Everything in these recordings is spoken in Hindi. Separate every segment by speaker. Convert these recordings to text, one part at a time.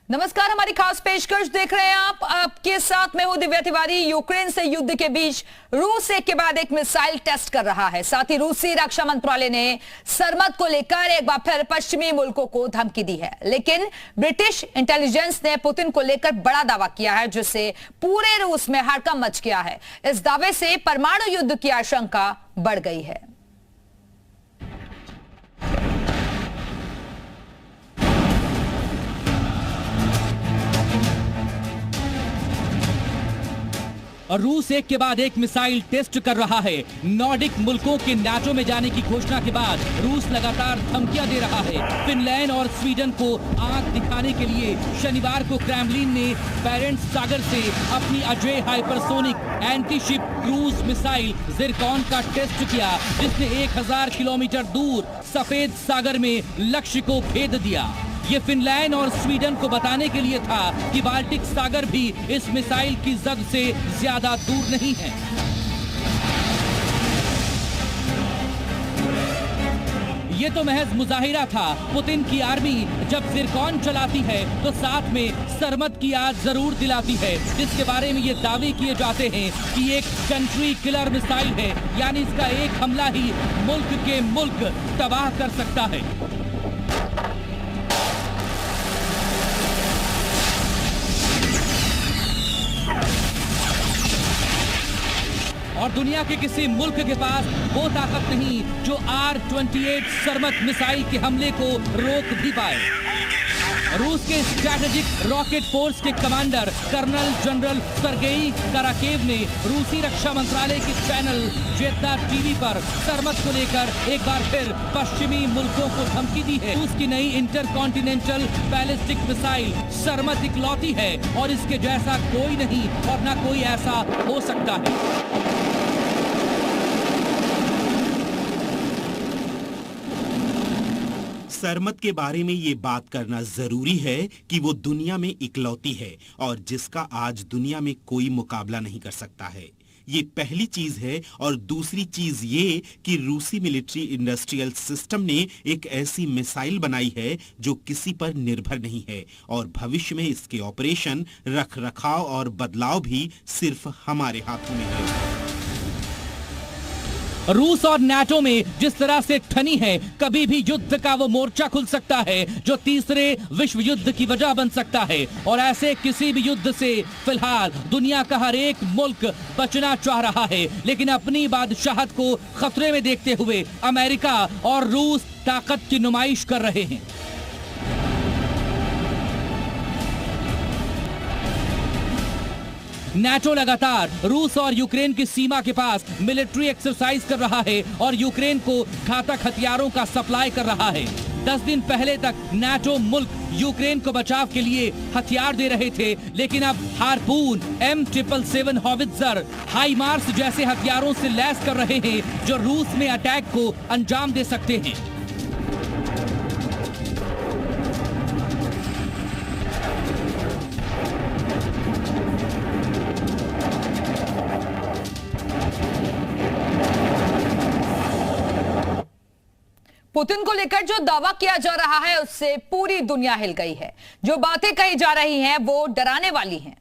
Speaker 1: नमस्कार, हमारी खास पेशकश देख रहे हैं आप। आपके साथ मैं हूं दिव्या तिवारी। यूक्रेन से युद्ध के बीच रूस एक के बाद एक मिसाइल टेस्ट कर रहा है। साथ ही रूसी रक्षा मंत्रालय ने सरमत को लेकर एक बार फिर पश्चिमी मुल्कों को धमकी दी है। लेकिन ब्रिटिश इंटेलिजेंस ने पुतिन को लेकर बड़ा दावा किया है, जिससे पूरे रूस में हड़कंप मच गया है। इस दावे से परमाणु युद्ध की आशंका बढ़ गई है।
Speaker 2: और रूस एक के बाद एक मिसाइल टेस्ट कर रहा है। नॉर्डिक मुल्कों के नाटो में जाने की घोषणा के बाद रूस लगातार धमकियां दे रहा है। फिनलैंड और स्वीडन को आंख दिखाने के लिए शनिवार को क्रेमलिन ने बैरेंट्स सागर से अपनी Ajay hypersonic anti ship cruise missile Zircon का टेस्ट किया, जिसने 1000 किलोमीटर दूर सफेद सागर में लक्ष्य को भेद दिया। ये फिनलैंड और स्वीडन को बताने के लिए था कि बाल्टिक सागर भी इस मिसाइल की जद से ज्यादा दूर नहीं है। ये तो महज मुजाहिरा था। पुतिन की आर्मी जब जिरकॉन चलाती है तो साथ में सरमत की याद जरूर दिलाती है, जिसके बारे में ये दावे किए जाते हैं कि एक कंट्री किलर मिसाइल है, यानी इसका एक हमला ही मुल्क के मुल्क तबाह कर सकता है। और दुनिया के किसी मुल्क के पास वो ताकत नहीं जो R-28 सरमत मिसाइल के हमले को रोक भी पाए। रूस के स्ट्रैटेजिक रॉकेट फोर्स के कमांडर कर्नल जनरल सरगेई कराकेव ने रूसी रक्षा मंत्रालय के चैनल जेद्दा टीवी पर सरमत को लेकर एक बार फिर पश्चिमी मुल्कों को धमकी दी है। रूस की नई इंटरकॉन्टिनेंटल बैलिस्टिक मिसाइल सरमत इकलौती है और इसके जैसा कोई नहीं और ना कोई ऐसा हो सकता है।
Speaker 3: सरमत के बारे में ये बात करना जरूरी है कि वो दुनिया में इकलौती है और जिसका आज दुनिया में कोई मुकाबला नहीं कर सकता है। ये पहली चीज है। और दूसरी चीज ये कि रूसी मिलिट्री इंडस्ट्रियल सिस्टम ने एक ऐसी मिसाइल बनाई है जो किसी पर निर्भर नहीं है और भविष्य में इसके ऑपरेशन, रखरखाव और बदलाव भी सिर्फ हमारे हाथों में है।
Speaker 2: रूस और नाटो में जिस तरह से ठनी है, कभी भी युद्ध का वो मोर्चा खुल सकता है जो तीसरे विश्व युद्ध की वजह बन सकता है। और ऐसे किसी भी युद्ध से फिलहाल दुनिया का हर एक मुल्क बचना चाह रहा है, लेकिन अपनी बादशाहत को खतरे में देखते हुए अमेरिका और रूस ताकत की नुमाइश कर रहे हैं। नाटो लगातार रूस और यूक्रेन की सीमा के पास मिलिट्री एक्सरसाइज कर रहा है और यूक्रेन को घातक हथियारों का सप्लाई कर रहा है। 10 दिन पहले तक नाटो मुल्क यूक्रेन को बचाव के लिए हथियार दे रहे थे, लेकिन अब हार्पून, M777 हॉवित्जर, हाइमार्स जैसे हथियारों से लैस कर रहे हैं जो रूस में अटैक को अंजाम दे सकते हैं।
Speaker 1: पुतिन को लेकर जो दावा किया जा रहा है उससे पूरी दुनिया हिल गई है। जो बातें कही जा रही हैं वो डराने वाली हैं।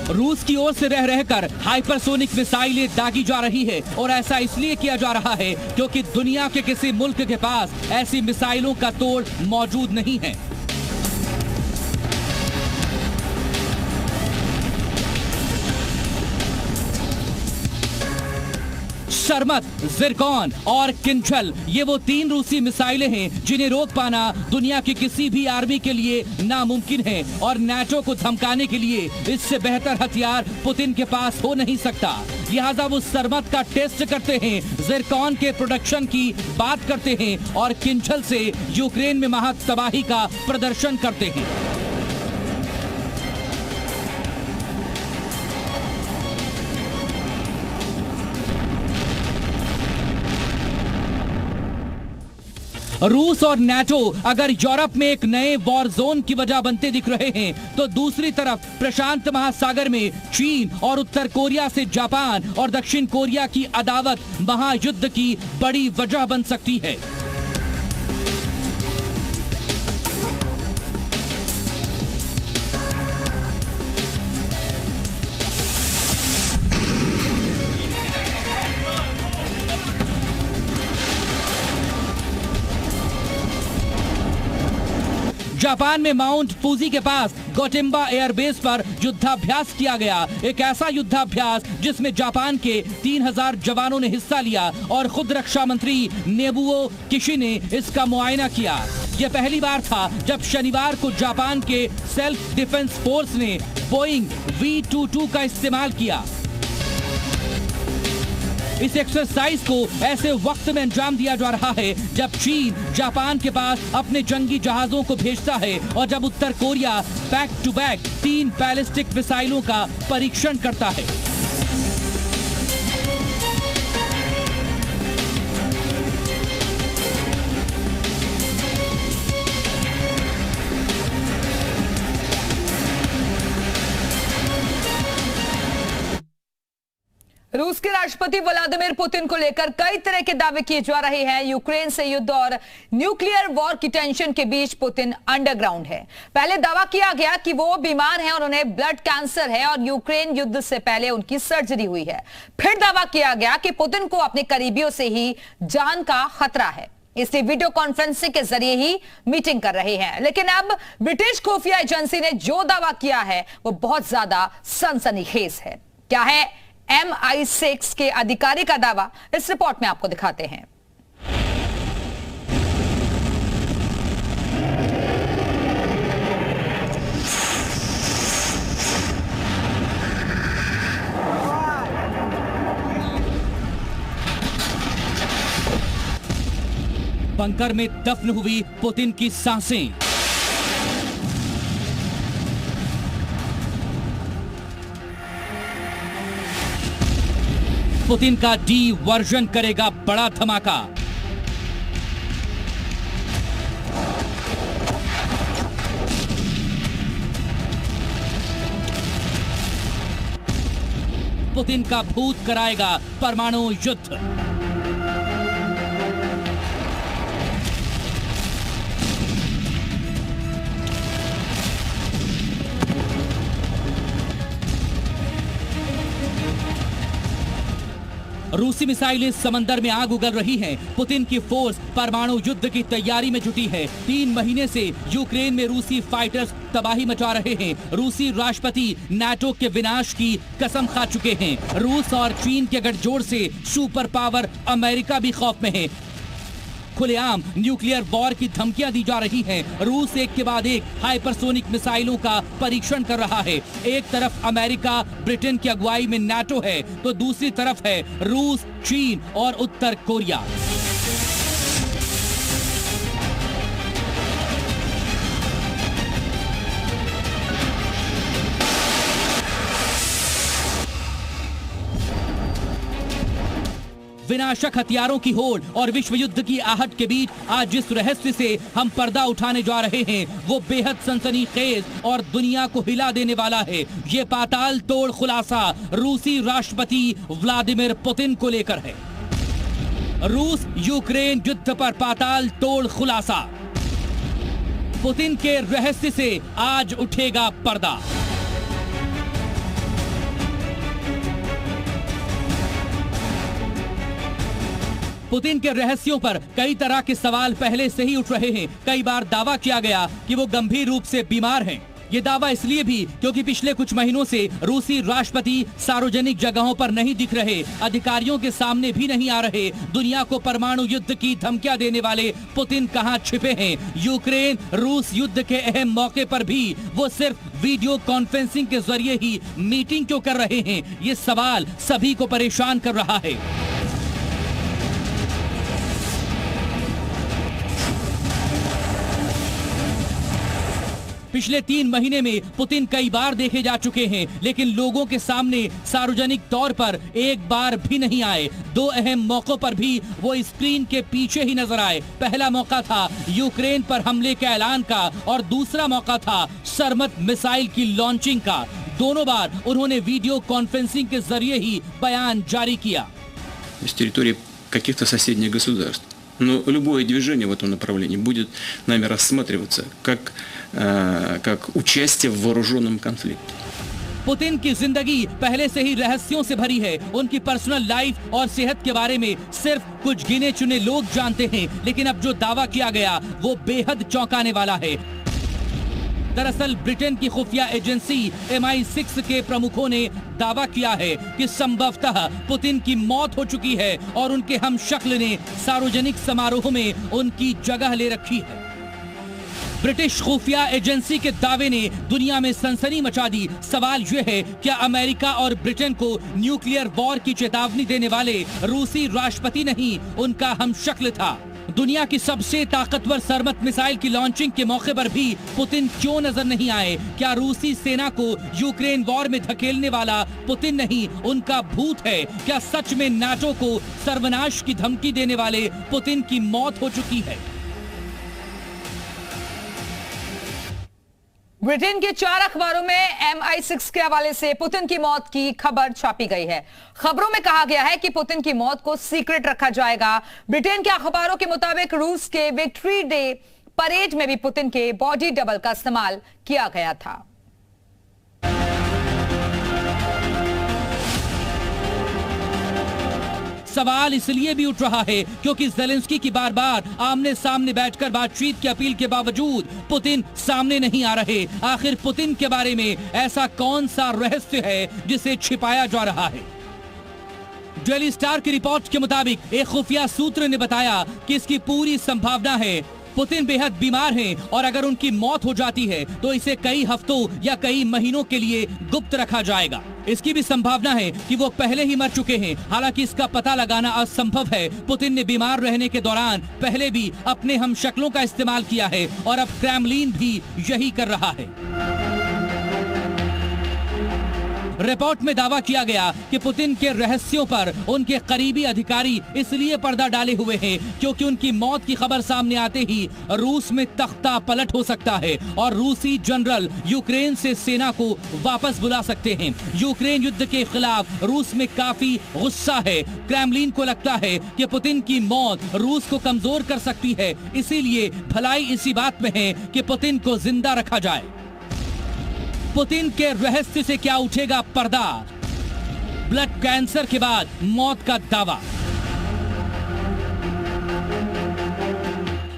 Speaker 2: रूस की ओर से रह रहकर हाइपरसोनिक मिसाइलें दागी जा रही है और ऐसा इसलिए किया जा रहा है क्योंकि दुनिया के किसी मुल्क के पास ऐसी मिसाइलों का तोड़ मौजूद नहीं है। सरमत, जिरकॉन और किंजल, ये वो 3 रूसी मिसाइलें हैं जिन्हें रोक पाना दुनिया की किसी भी आर्मी के लिए नामुमकिन है और नाटो को धमकाने के लिए इससे बेहतर हथियार पुतिन के पास हो नहीं सकता। लिहाजा वो सरमत का टेस्ट करते हैं, जिरकॉन के प्रोडक्शन की बात करते हैं और किंजल से यूक्रेन में महत तबाही का प्रदर्शन करते हैं। रूस और नाटो अगर यूरोप में एक नए वॉर जोन की वजह बनते दिख रहे हैं, तो दूसरी तरफ प्रशांत महासागर में चीन और उत्तर कोरिया से जापान और दक्षिण कोरिया की अदावत महायुद्ध की बड़ी वजह बन सकती है। जापान में माउंट फूजी के पास गोटेम्बा एयरबेस पर युद्धाभ्यास किया गया। एक ऐसा युद्धाभ्यास जिसमें जापान के 3000 जवानों ने हिस्सा लिया और खुद रक्षा मंत्री नेबुओ किशी ने इसका मुआयना किया। यह पहली बार था जब शनिवार को जापान के सेल्फ डिफेंस फोर्स ने बोइंग V-22 का इस्तेमाल किया। इस एक्सरसाइज को ऐसे वक्त में अंजाम दिया जा रहा है जब चीन जापान के पास अपने जंगी जहाजों को भेजता है और जब उत्तर Korea back to back 3 ballistic मिसाइलों का परीक्षण करता है।
Speaker 1: रूस के राष्ट्रपति व्लादिमीर पुतिन को लेकर कई तरह के दावे किए जा रहे हैं। यूक्रेन से युद्ध और न्यूक्लियर वॉर की टेंशन के बीच पुतिन अंडरग्राउंड है। पहले दावा किया गया कि वो बीमार हैं और उन्हें ब्लड कैंसर है और यूक्रेन युद्ध से पहले उनकी सर्जरी हुई है। फिर दावा किया गया कि पुतिन को अपने करीबियों से ही जान का खतरा है, इसलिए वीडियो कॉन्फ्रेंसिंग के जरिए ही मीटिंग कर रहे हैं। लेकिन अब ब्रिटिश खुफिया एजेंसी ने जो दावा किया है वो बहुत ज्यादा सनसनीखेज है। क्या है MI6 के अधिकारी का दावा, इस रिपोर्ट में आपको दिखाते हैं।
Speaker 2: बंकर में दफन हुई पुतिन की सांसें। पुतिन का डी वर्जन करेगा बड़ा धमाका। पुतिन का भूत कराएगा परमाणु युद्ध। रूसी मिसाइलें समंदर में आग उगल रही हैं। पुतिन की फोर्स परमाणु युद्ध की तैयारी में जुटी है। 3 महीने से यूक्रेन में रूसी फाइटर्स तबाही मचा रहे हैं। रूसी राष्ट्रपति नाटो के विनाश की कसम खा चुके हैं। रूस और चीन के गठजोड़ से सुपर पावर अमेरिका भी खौफ में है। खुलेआम न्यूक्लियर वॉर की धमकियां दी जा रही हैं। रूस एक के बाद एक हाइपरसोनिक मिसाइलों का परीक्षण कर रहा है। एक तरफ अमेरिका ब्रिटेन की अगुवाई में नाटो है, तो दूसरी तरफ है रूस, चीन और उत्तर कोरिया। विनाशक हथियारों की होड़ और विश्व युद्ध की आहट के बीच आज जिस रहस्य से हम पर्दा उठाने जा रहे हैं वो बेहद सनसनीखेज और दुनिया को हिला देने वाला है। ये पाताल तोड़ खुलासा रूसी राष्ट्रपति व्लादिमीर पुतिन को लेकर है। रूस यूक्रेन युद्ध पर पाताल तोड़ खुलासा। पुतिन के रहस्य से आज उठेगा पर्दा। पुतिन के रहस्यों पर कई तरह के सवाल पहले से ही उठ रहे हैं। कई बार दावा किया गया कि वो गंभीर रूप से बीमार हैं। ये दावा इसलिए भी क्योंकि पिछले कुछ महीनों से रूसी राष्ट्रपति सार्वजनिक जगहों पर नहीं दिख रहे, अधिकारियों के सामने भी नहीं आ रहे। दुनिया को परमाणु युद्ध की धमकियां देने वाले पुतिन कहां छिपे हैं? यूक्रेन रूस युद्ध के अहम मौके पर भी वो सिर्फ वीडियो कॉन्फ्रेंसिंग के जरिए ही मीटिंग क्यों कर रहे हैं? ये सवाल सभी को परेशान कर रहा है। पिछले 3 महीने में पुतिन कई बार देखे जा चुके हैं, लेकिन लोगों के सामने सार्वजनिक तौर पर एक बार भी नहीं आए। 2 अहम मौकों पर भी वो स्क्रीन के पीछे ही नजर आए। पहला मौका था यूक्रेन पर हमले के ऐलान का और दूसरा मौका था सरमत मिसाइल की लॉन्चिंग का। दोनों बार उन्होंने वीडियो कॉन्फ्रेंसिंग के जरिए ही बयान जारी किया।
Speaker 4: с территории каких-то соседних государств. Но любое движение в этом направлении будет нами рассматриваться как участие в вооруженном конфликте.
Speaker 2: पुतिन की जिंदगी पहले से ही रहस्यों से भरी है। उनकी पर्सनल लाइफ और सेहत के बारे में सिर्फ कुछ गिने चुने लोग जानते हैं, लेकिन अब जो दावा किया गया वो बेहद चौंकाने वाला है। दरअसल ब्रिटेन की खुफिया एजेंसी MI6 के प्रमुखों ने दावा किया है कि संभवतः पुतिन की मौत हो चुकी है और उनके हमशक्ल ने सार्वजनिक समारोह में उनकी जगह ले रखी है। ब्रिटिश खुफिया एजेंसी के दावे ने दुनिया में सनसनी मचा दी। सवाल यह है, क्या अमेरिका और ब्रिटेन को न्यूक्लियर वॉर की चेतावनी देने वाले रूसी राष्ट्रपति नहीं उनका हमशक्ल था? दुनिया की सबसे ताकतवर सरमत मिसाइल की लॉन्चिंग के मौके पर भी पुतिन क्यों नजर नहीं आए? क्या रूसी सेना को यूक्रेन वॉर में धकेलने वाला पुतिन नहीं उनका भूत है? क्या सच में नाटो को सर्वनाश की धमकी देने वाले पुतिन की मौत हो चुकी है?
Speaker 1: ब्रिटेन के 4 अखबारों में MI6 के हवाले से पुतिन की मौत की खबर छापी गई है। खबरों में कहा गया है कि पुतिन की मौत को सीक्रेट रखा जाएगा। ब्रिटेन के अखबारों के मुताबिक रूस के विक्ट्री डे परेड में भी पुतिन के बॉडी डबल का इस्तेमाल किया गया था।
Speaker 2: सवाल इसलिए भी उठ रहा है क्योंकि ज़ेलेंस्की की बार बार आमने सामने बैठकर बातचीत की अपील के बावजूद पुतिन सामने नहीं आ रहे। आखिर पुतिन के बारे में ऐसा कौन सा रहस्य है जिसे छिपाया जा रहा है? डेली स्टार की रिपोर्ट के मुताबिक एक खुफिया सूत्र ने बताया कि इसकी पूरी संभावना है पुतिन बेहद बीमार हैं और अगर उनकी मौत हो जाती है तो इसे कई हफ्तों या कई महीनों के लिए गुप्त रखा जाएगा। इसकी भी संभावना है कि वो पहले ही मर चुके हैं, हालांकि इसका पता लगाना असंभव है। पुतिन ने बीमार रहने के दौरान पहले भी अपने हमशक्लों का इस्तेमाल किया है और अब क्रेमलिन भी यही कर रहा है। रिपोर्ट में दावा किया गया कि पुतिन के रहस्यों पर उनके करीबी अधिकारी इसलिए पर्दा डाले हुए हैं क्योंकि उनकी मौत की खबर सामने आते ही रूस में तख्ता पलट हो सकता है और रूसी जनरल यूक्रेन से सेना को वापस बुला सकते हैं। यूक्रेन युद्ध के खिलाफ रूस में काफी गुस्सा है। क्रेमलिन को लगता है कि पुतिन की मौत रूस को कमजोर कर सकती है, इसीलिए भलाई इसी बात में है कि पुतिन को जिंदा रखा जाए। पुतिन के रहस्य से क्या उठेगा पर्दा? ब्लड कैंसर के बाद मौत का दावा।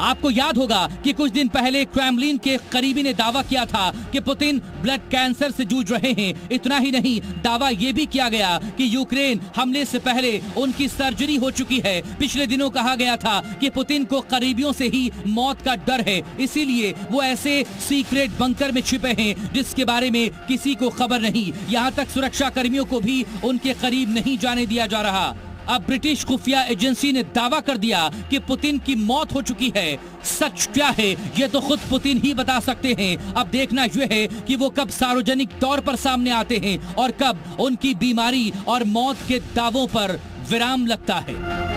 Speaker 2: आपको याद होगा कि कुछ दिन पहले क्रेमलिन के करीबी ने दावा किया था कि पुतिन ब्लड कैंसर से जूझ रहे हैं। इतना ही नहीं, दावा यह भी किया गया कि यूक्रेन हमले से पहले उनकी सर्जरी हो चुकी है। पिछले दिनों कहा गया था कि पुतिन को करीबियों से ही मौत का डर है, इसीलिए वो ऐसे सीक्रेट बंकर में छिपे हैं जिसके बारे में किसी को खबर नहीं। यहाँ तक सुरक्षा कर्मियों को भी उनके करीब नहीं जाने दिया जा रहा। अब ब्रिटिश खुफिया एजेंसी ने दावा कर दिया कि पुतिन की मौत हो चुकी है। सच क्या है ये तो खुद पुतिन ही बता सकते हैं। अब देखना यह है कि वो कब सार्वजनिक तौर पर सामने आते हैं और कब उनकी बीमारी और मौत के दावों पर विराम लगता है।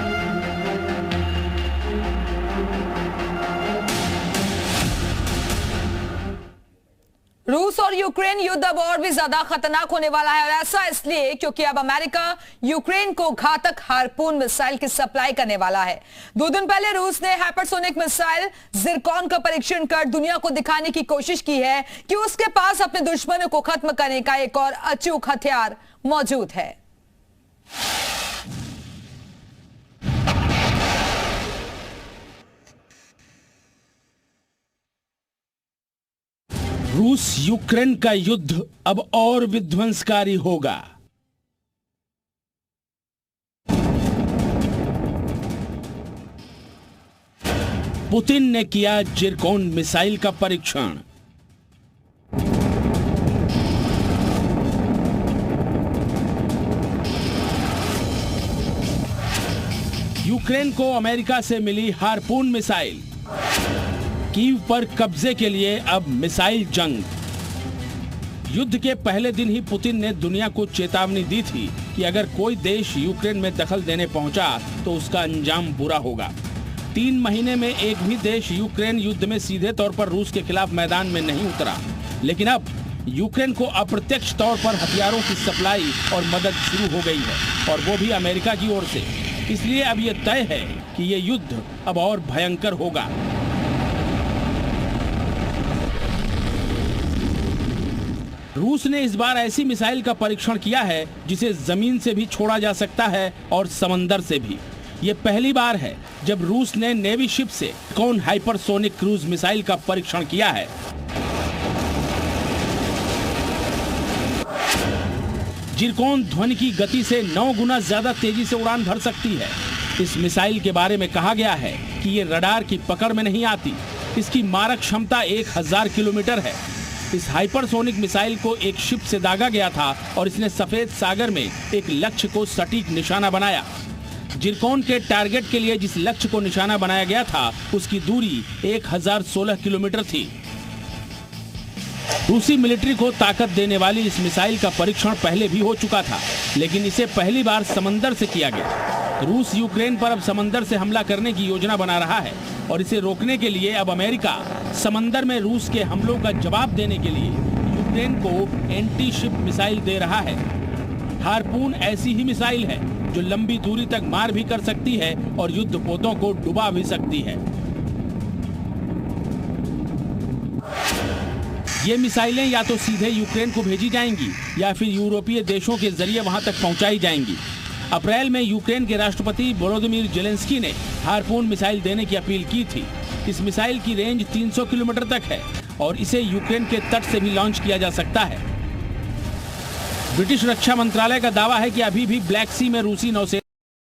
Speaker 1: रूस और यूक्रेन युद्ध अब और भी ज्यादा खतरनाक होने वाला है और ऐसा इसलिए क्योंकि अब अमेरिका यूक्रेन को घातक हार्पून मिसाइल की सप्लाई करने वाला है। 2 दिन पहले रूस ने हाइपरसोनिक मिसाइल जिरकॉन का परीक्षण कर दुनिया को दिखाने की कोशिश की है कि उसके पास अपने दुश्मनों को खत्म करने का एक और अचूक हथियार मौजूद है।
Speaker 5: रूस यूक्रेन का युद्ध अब और विध्वंसकारी होगा। पुतिन ने किया जिरकॉन मिसाइल का परीक्षण। यूक्रेन को अमेरिका से मिली हार्पून मिसाइल। कीव पर कब्जे के लिए अब मिसाइल जंग। युद्ध के पहले दिन ही पुतिन ने दुनिया को चेतावनी दी थी कि अगर कोई देश यूक्रेन में दखल देने पहुंचा तो उसका अंजाम बुरा होगा। 3 महीने में एक भी देश यूक्रेन युद्ध में सीधे तौर पर रूस के खिलाफ मैदान में नहीं उतरा, लेकिन अब यूक्रेन को अप्रत्यक्ष तौर पर हथियारों की सप्लाई और मदद शुरू हो गई है, और वो भी अमेरिका की ओर से। इसलिए अब ये तय है कि ये युद्ध अब और भयंकर होगा। रूस ने इस बार ऐसी मिसाइल का परीक्षण किया है जिसे जमीन से भी छोड़ा जा सकता है और समंदर से भी। ये पहली बार है जब रूस ने नेवी शिप से कौन हाइपरसोनिक क्रूज मिसाइल का परीक्षण किया है। जिरकॉन ध्वनि की गति से 9 गुना ज्यादा तेजी से उड़ान भर सकती है। इस मिसाइल के बारे में कहा गया है कि ये रडार की पकड़ में नहीं आती। इसकी मारक क्षमता 1000 किलोमीटर है। इस हाइपरसोनिक मिसाइल को एक शिप से दागा गया था और इसने सफेद सागर में एक लक्ष्य को सटीक निशाना बनाया। जिरकॉन के टारगेट के लिए जिस लक्ष्य को निशाना बनाया गया था उसकी दूरी 1016 किलोमीटर थी। रूसी मिलिट्री को ताकत देने वाली इस मिसाइल का परीक्षण पहले भी हो चुका था, लेकिन इसे पहली बार समंदर से किया गया। रूस यूक्रेन पर अब समंदर से हमला करने की योजना बना रहा है और इसे रोकने के लिए अब अमेरिका समंदर में रूस के हमलों का जवाब देने के लिए यूक्रेन को एंटी शिप मिसाइल दे रहा है। हार्पून ऐसी ही मिसाइल है जो लंबी दूरी तक मार भी कर सकती है और युद्धपोतों को डुबा भी सकती है। ये मिसाइलें या तो सीधे यूक्रेन को भेजी जाएंगी या फिर यूरोपीय देशों के जरिए वहां तक पहुंचाई जाएंगी। अप्रैल में यूक्रेन के राष्ट्रपति वोलोदिमीर जेलेंस्की ने हार्पून मिसाइल देने की अपील की थी। इस मिसाइल की रेंज 300 किलोमीटर तक है और इसे यूक्रेन के तट से भी लॉन्च किया जा सकता है। ब्रिटिश रक्षा मंत्रालय का दावा है कि अभी भी ब्लैक सी में रूसी नौसेना